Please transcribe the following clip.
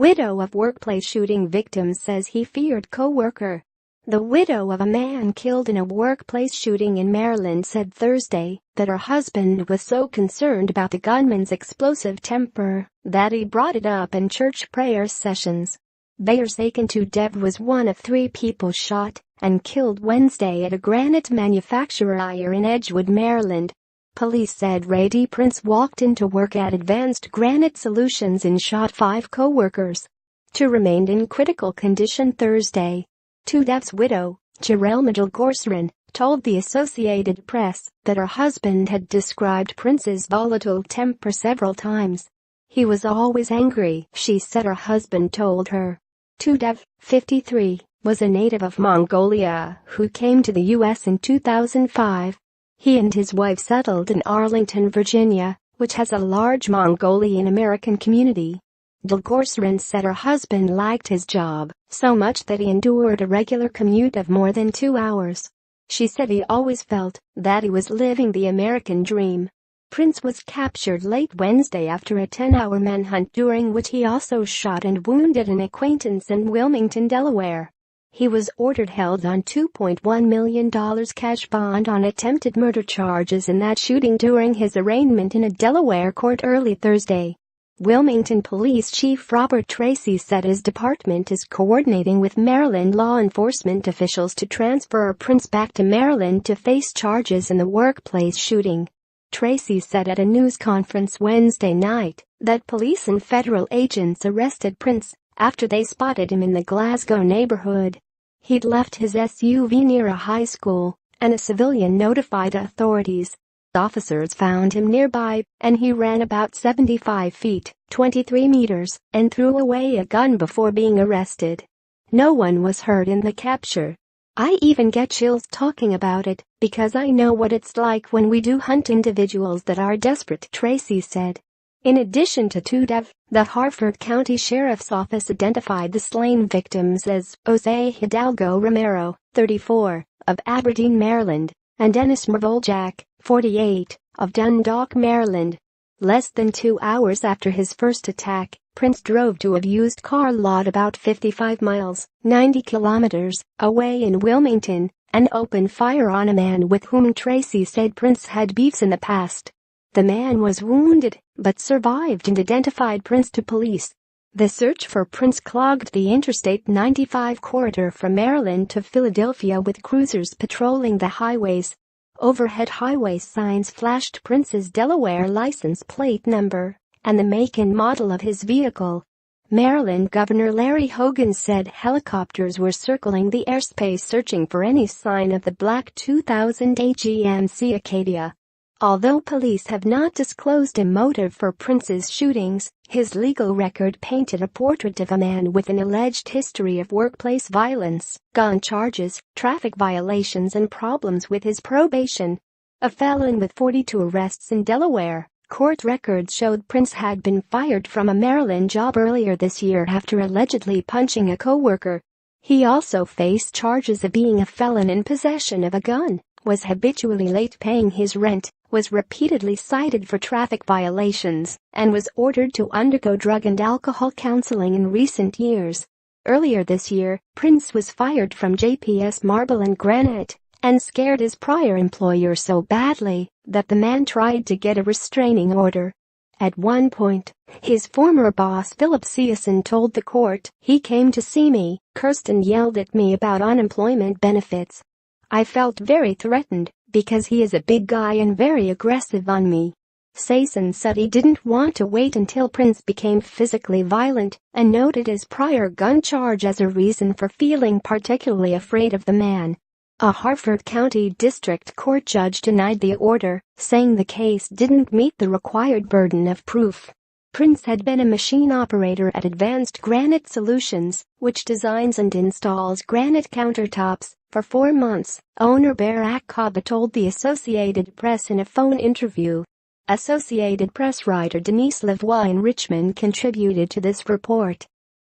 Widow of workplace shooting victim says he feared co-worker. The widow of a man killed in a workplace shooting in Maryland said Thursday that her husband was so concerned about the gunman's explosive temper that he brought it up in church prayer sessions. Bayer's Aiken Dev was one of 3 people shot and killed Wednesday at a granite manufacturer in Edgewood, Maryland. Police said Ray D. Prince walked into work at Advanced Granite Solutions and shot 5 co-workers. 2 remained in critical condition Thursday. Dev's widow, Jarelma Dilgorsaran, told the Associated Press that her husband had described Prince's volatile temper several times. He was always angry, she said her husband told her. Dev, 53, was a native of Mongolia who came to the U.S. in 2005. He and his wife settled in Arlington, Virginia, which has a large Mongolian American community. Dilgorsaran said her husband liked his job so much that he endured a regular commute of more than 2 hours. She said he always felt that he was living the American dream. Prince was captured late Wednesday after a 10-hour manhunt during which he also shot and wounded an acquaintance in Wilmington, Delaware. He was ordered held on $2.1 million cash bond on attempted murder charges in that shooting during his arraignment in a Delaware court early Thursday. Wilmington Police Chief Robert Tracy said his department is coordinating with Maryland law enforcement officials to transfer Prince back to Maryland to face charges in the workplace shooting. Tracy said at a news conference Wednesday night that police and federal agents arrested Prince after they spotted him in the Glasgow neighborhood. He'd left his SUV near a high school, and a civilian notified authorities. Officers found him nearby, and he ran about 75 feet, 23 meters, and threw away a gun before being arrested. No one was hurt in the capture. I even get chills talking about it, because I know what it's like when we do hunt individuals that are desperate, Tracy said. In addition to Dev, the Harford County Sheriff's Office identified the slain victims as Jose Hidalgo Romero, 34, of Aberdeen, Maryland, and Dennis Mervoljak, 48, of Dundalk, Maryland. Less than 2 hours after his first attack, Prince drove to a used car lot about 55 miles, 90 kilometers, away in Wilmington, and opened fire on a man with whom Tracy said Prince had beefs in the past. The man was wounded, but survived and identified Prince to police. The search for Prince clogged the Interstate 95 corridor from Maryland to Philadelphia with cruisers patrolling the highways. Overhead highway signs flashed Prince's Delaware license plate number and the make and model of his vehicle. Maryland Governor Larry Hogan said helicopters were circling the airspace searching for any sign of the black 2008 GMC Acadia. Although police have not disclosed a motive for Prince's shootings, his legal record painted a portrait of a man with an alleged history of workplace violence, gun charges, traffic violations and problems with his probation. A felon with 42 arrests in Delaware, court records showed Prince had been fired from a Maryland job earlier this year after allegedly punching a co-worker. He also faced charges of being a felon in possession of a gun, was habitually late paying his rent, was repeatedly cited for traffic violations, and was ordered to undergo drug and alcohol counseling in recent years. Earlier this year, Prince was fired from JPS Marble and Granite and scared his prior employer so badly that the man tried to get a restraining order. At one point, his former boss Philip Season told the court, "He came to see me, cursed and yelled at me about unemployment benefits. I felt very threatened because he is a big guy and very aggressive on me." Season said he didn't want to wait until Prince became physically violent and noted his prior gun charge as a reason for feeling particularly afraid of the man. A Harford County District Court judge denied the order, saying the case didn't meet the required burden of proof. Prince had been a machine operator at Advanced Granite Solutions, which designs and installs granite countertops, for 4 months, owner Barak Kaba told the Associated Press in a phone interview. Associated Press writer Denise Lavoie in Richmond contributed to this report.